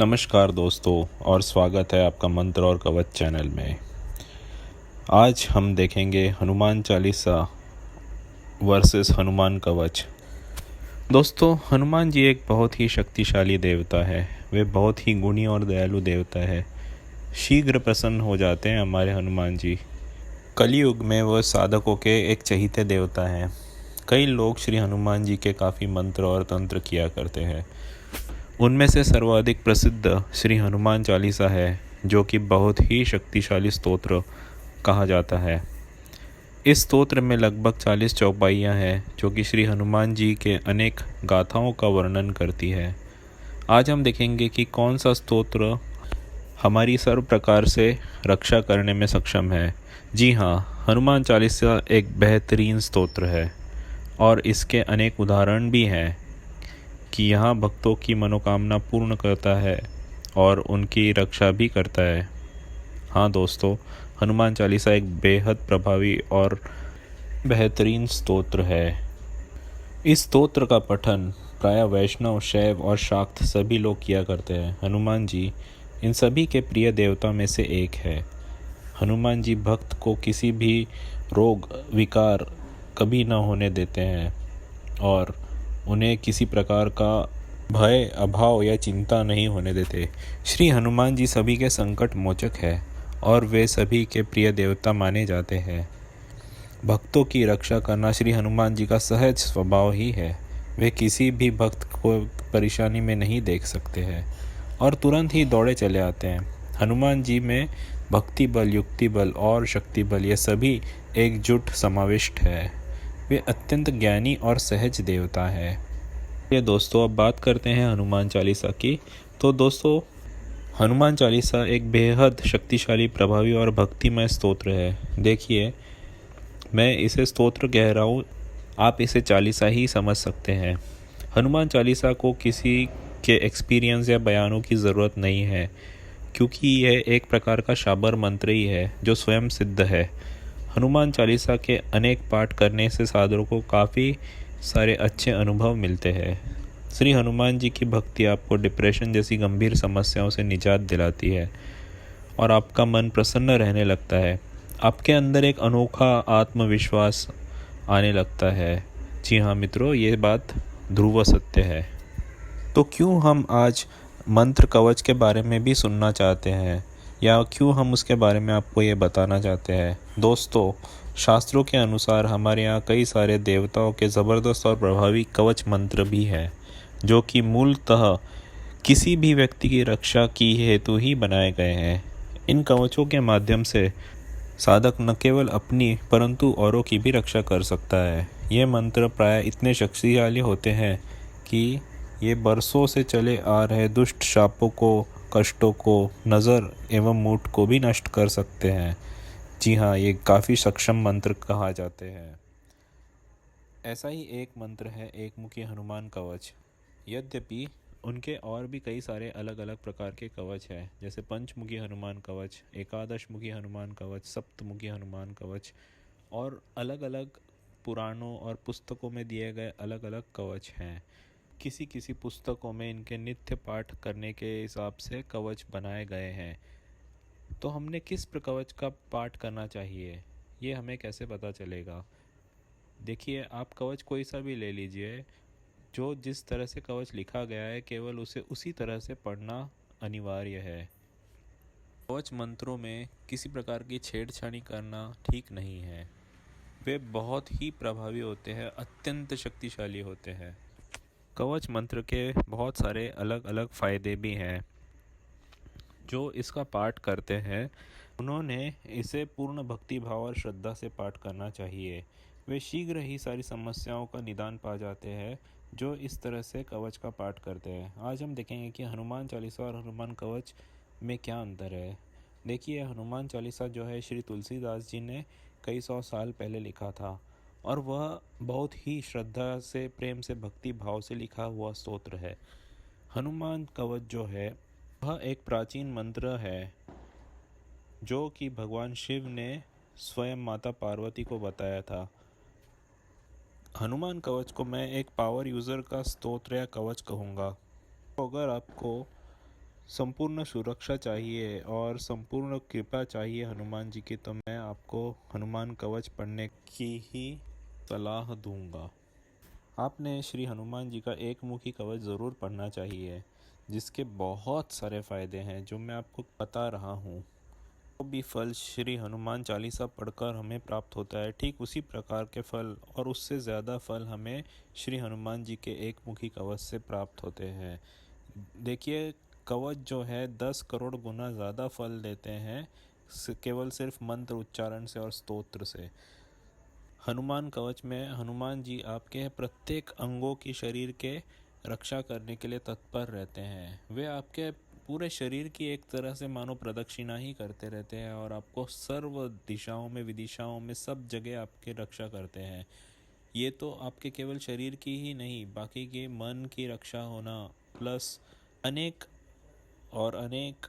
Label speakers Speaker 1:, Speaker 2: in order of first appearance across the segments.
Speaker 1: नमस्कार दोस्तों और स्वागत है आपका मंत्र और कवच चैनल में। आज हम देखेंगे हनुमान चालीसा वर्सेस हनुमान कवच। दोस्तों, हनुमान जी एक बहुत ही शक्तिशाली देवता है। वे बहुत ही गुणी और दयालु देवता है। शीघ्र प्रसन्न हो जाते हैं हमारे हनुमान जी। कलयुग में वह साधकों के एक चहीते देवता हैं। कई लोग श्री हनुमान जी के काफ़ी मंत्र और तंत्र किया करते हैं। उनमें से सर्वाधिक प्रसिद्ध श्री हनुमान चालीसा है, जो कि बहुत ही शक्तिशाली स्तोत्र कहा जाता है। इस स्तोत्र में लगभग 40 चौपाइयाँ हैं, जो कि श्री हनुमान जी के अनेक गाथाओं का वर्णन करती है। आज हम देखेंगे कि कौन सा स्तोत्र हमारी सर्व प्रकार से रक्षा करने में सक्षम है। जी हाँ, हनुमान चालीसा एक बेहतरीन स्तोत्र है और इसके अनेक उदाहरण भी हैं कि यहाँ भक्तों की मनोकामना पूर्ण करता है और उनकी रक्षा भी करता है। हाँ दोस्तों, हनुमान चालीसा एक बेहद प्रभावी और बेहतरीन स्तोत्र है। इस स्तोत्र का पठन प्रायः वैष्णव, शैव और शाक्त सभी लोग किया करते हैं। हनुमान जी इन सभी के प्रिय देवता में से एक है। हनुमान जी भक्त को किसी भी रोग विकार कभी न होने देते हैं और उन्हें किसी प्रकार का भय, अभाव या चिंता नहीं होने देते। श्री हनुमान जी सभी के संकट मोचक है और वे सभी के प्रिय देवता माने जाते हैं। भक्तों की रक्षा करना श्री हनुमान जी का सहज स्वभाव ही है। वे किसी भी भक्त को परेशानी में नहीं देख सकते हैं और तुरंत ही दौड़े चले आते हैं। हनुमान जी में भक्ति बल, युक्ति बल और शक्ति बल ये सभी एकजुट समाविष्ट है। वे अत्यंत ज्ञानी और सहज देवता है। ये दोस्तों, अब बात करते हैं हनुमान चालीसा की। तो दोस्तों, हनुमान चालीसा एक बेहद शक्तिशाली, प्रभावी और भक्तिमय स्तोत्र है। देखिए, मैं इसे स्तोत्र कह रहा हूँ, आप इसे चालीसा ही समझ सकते हैं। हनुमान चालीसा को किसी के एक्सपीरियंस या बयानों की ज़रूरत नहीं है, क्योंकि यह एक प्रकार का शाबर मंत्र ही है जो स्वयं सिद्ध है। हनुमान चालीसा के अनेक पाठ करने से साधकों को काफ़ी सारे अच्छे अनुभव मिलते हैं। श्री हनुमान जी की भक्ति आपको डिप्रेशन जैसी गंभीर समस्याओं से निजात दिलाती है और आपका मन प्रसन्न रहने लगता है। आपके अंदर एक अनोखा आत्मविश्वास आने लगता है। जी हाँ मित्रों, ये बात ध्रुव सत्य है। तो क्यों हम आज मंत्र कवच के बारे में भी सुनना चाहते हैं, या क्यों हम उसके बारे में आपको ये बताना चाहते हैं? दोस्तों, शास्त्रों के अनुसार हमारे यहाँ कई सारे देवताओं के ज़बरदस्त और प्रभावी कवच मंत्र भी हैं, जो कि मूलतः किसी भी व्यक्ति की रक्षा की हेतु ही बनाए गए हैं। इन कवचों के माध्यम से साधक न केवल अपनी परंतु औरों की भी रक्षा कर सकता है। ये मंत्र प्राय इतने शक्तिशाली होते हैं कि ये बरसों से चले आ रहे दुष्ट शापों को, कष्टों को, नज़र एवं मूठ को भी नष्ट कर सकते हैं। जी हाँ, ये काफ़ी सक्षम मंत्र कहा जाते हैं। ऐसा ही एक मंत्र है एकमुखी हनुमान कवच। यद्यपि उनके और भी कई सारे अलग अलग प्रकार के कवच हैं, जैसे पंचमुखी हनुमान कवच, एकादश मुखी हनुमान कवच, सप्तमुखी हनुमान कवच और अलग अलग पुराणों और पुस्तकों में दिए गए अलग अलग कवच हैं। किसी किसी पुस्तकों में इनके नित्य पाठ करने के हिसाब से कवच बनाए गए हैं। तो हमने किस कवच का पाठ करना चाहिए, ये हमें कैसे पता चलेगा? देखिए, आप कवच कोई सा भी ले लीजिए, जो जिस तरह से कवच लिखा गया है केवल उसे उसी तरह से पढ़ना अनिवार्य है। कवच मंत्रों में किसी प्रकार की छेड़छाड़ी करना ठीक नहीं है। वे बहुत ही प्रभावी होते हैं, अत्यंत शक्तिशाली होते हैं। कवच मंत्र के बहुत सारे अलग अलग फ़ायदे भी हैं। जो इसका पाठ करते हैं उन्होंने इसे पूर्ण भक्ति भाव और श्रद्धा से पाठ करना चाहिए। वे शीघ्र ही सारी समस्याओं का निदान पा जाते हैं जो इस तरह से कवच का पाठ करते हैं। आज हम देखेंगे कि हनुमान चालीसा और हनुमान कवच में क्या अंतर है। देखिए, हनुमान चालीसा जो है श्री तुलसीदास जी ने कई सौ साल पहले लिखा था और वह बहुत ही श्रद्धा से, प्रेम से, भक्ति भाव से लिखा हुआ स्तोत्र है। हनुमान कवच जो है वह एक प्राचीन मंत्र है जो कि भगवान शिव ने स्वयं माता पार्वती को बताया था। हनुमान कवच को मैं एक पावर यूज़र का स्तोत्र या कवच कहूँगा। तो अगर आपको संपूर्ण सुरक्षा चाहिए और संपूर्ण कृपा चाहिए हनुमान जी की, तो मैं आपको हनुमान कवच पढ़ने की ही सलाह दूंगा। आपने श्री हनुमान जी का एक मुखी कवच ज़रूर पढ़ना चाहिए, जिसके बहुत सारे फ़ायदे हैं जो मैं आपको बता रहा हूँ। जो भी फल श्री हनुमान चालीसा पढ़कर हमें प्राप्त होता है, ठीक उसी प्रकार के फल और उससे ज़्यादा फल हमें श्री हनुमान जी के एक मुखी कवच से प्राप्त होते हैं। देखिए, कवच जो है 10 करोड़ गुना ज़्यादा फल देते हैं केवल सिर्फ मंत्र उच्चारण से और स्तोत्र से। हनुमान कवच में हनुमान जी आपके प्रत्येक अंगों की शरीर के रक्षा करने के लिए तत्पर रहते हैं। वे आपके पूरे शरीर की एक तरह से मानो प्रदक्षिणा ही करते रहते हैं और आपको सर्व दिशाओं में विदिशाओं में सब जगह आपकी रक्षा करते हैं। ये तो आपके केवल शरीर की ही नहीं, बाकी के मन की रक्षा होना प्लस अनेक और अनेक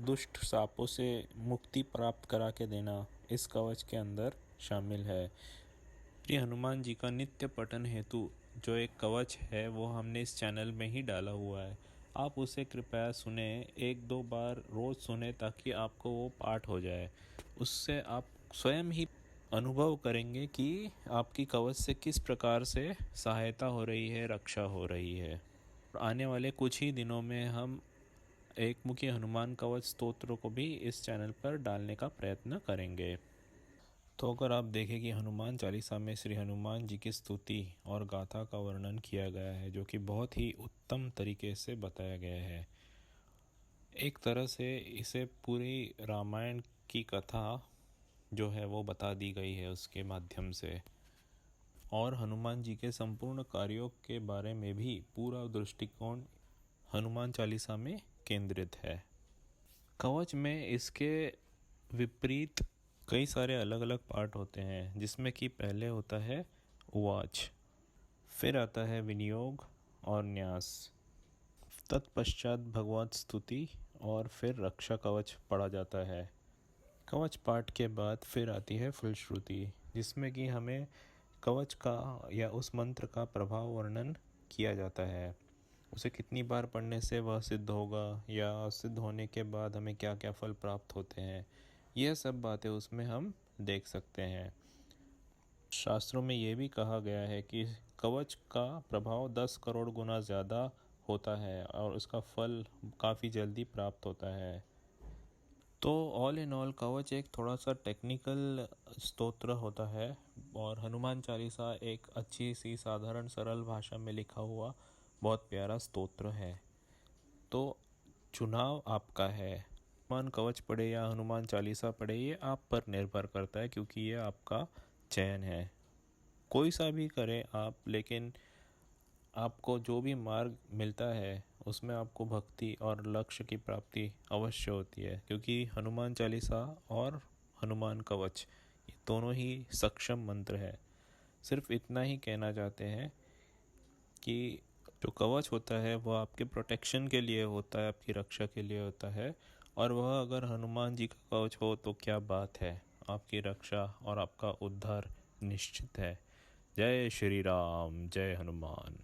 Speaker 1: दुष्ट सांपों से मुक्ति प्राप्त करा के देना इस कवच के अंदर शामिल है। श्री हनुमान जी का नित्य पठन हेतु जो एक कवच है वो हमने इस चैनल में ही डाला हुआ है। आप उसे कृपया सुने, 1-2 बार रोज़ सुने ताकि आपको वो पाठ हो जाए। उससे आप स्वयं ही अनुभव करेंगे कि आपकी कवच से किस प्रकार से सहायता हो रही है, रक्षा हो रही है। आने वाले कुछ ही दिनों में हम एक मुखी हनुमान कवच स्तोत्र को भी इस चैनल पर डालने का प्रयत्न करेंगे। तो अगर आप देखें कि हनुमान चालीसा में श्री हनुमान जी की स्तुति और गाथा का वर्णन किया गया है, जो कि बहुत ही उत्तम तरीके से बताया गया है। एक तरह से इसे पूरी रामायण की कथा जो है वो बता दी गई है उसके माध्यम से, और हनुमान जी के संपूर्ण कार्यों के बारे में भी पूरा दृष्टिकोण हनुमान चालीसा में केंद्रित है। कवच में इसके विपरीत कई सारे अलग अलग पार्ट होते हैं, जिसमें कि पहले होता है उवाच, फिर आता है विनियोग और न्यास, तत्पश्चात भगवत स्तुति और फिर रक्षा कवच पढ़ा जाता है। कवच पाठ के बाद फिर आती है फलश्रुति, जिसमें कि हमें कवच का या उस मंत्र का प्रभाव वर्णन किया जाता है। उसे कितनी बार पढ़ने से वह सिद्ध होगा या सिद्ध होने के बाद हमें क्या क्या फल प्राप्त होते हैं, यह सब बातें उसमें हम देख सकते हैं। शास्त्रों में ये भी कहा गया है कि कवच का प्रभाव 10 करोड़ गुना ज़्यादा होता है और उसका फल काफ़ी जल्दी प्राप्त होता है। तो ऑल इन ऑल कवच एक थोड़ा सा टेक्निकल स्तोत्र होता है और हनुमान चालीसा एक अच्छी सी साधारण सरल भाषा में लिखा हुआ बहुत प्यारा स्तोत्र है। तो चुनाव आपका है, हनुमान कवच पढ़े या हनुमान चालीसा पढ़े, ये आप पर निर्भर करता है, क्योंकि ये आपका चयन है। कोई सा भी करें आप, लेकिन आपको जो भी मार्ग मिलता है उसमें आपको भक्ति और लक्ष्य की प्राप्ति अवश्य होती है, क्योंकि हनुमान चालीसा और हनुमान कवच ये दोनों ही सक्षम मंत्र है। सिर्फ इतना ही कहना चाहते हैं कि जो कवच होता है वह आपके प्रोटेक्शन के लिए होता है, आपकी रक्षा के लिए होता है, और वह अगर हनुमान जी का कवच हो तो क्या बात है, आपकी रक्षा और आपका उद्धार निश्चित है। जय श्री राम, जय हनुमान।